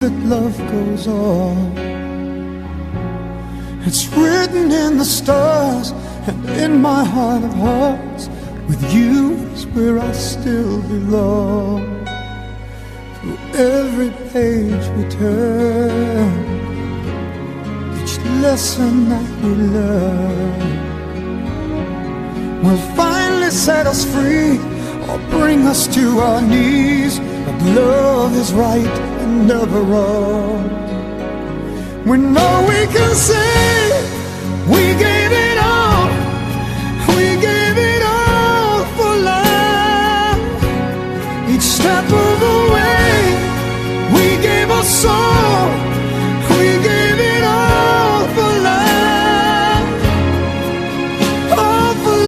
that love goes on. It's written in the stars and in my heart of hearts. With you is where I still belong. Through every page we turn, each lesson that we learn will finally set us free or bring us to our knees. But love is right and never wrong. We know we can say we gave it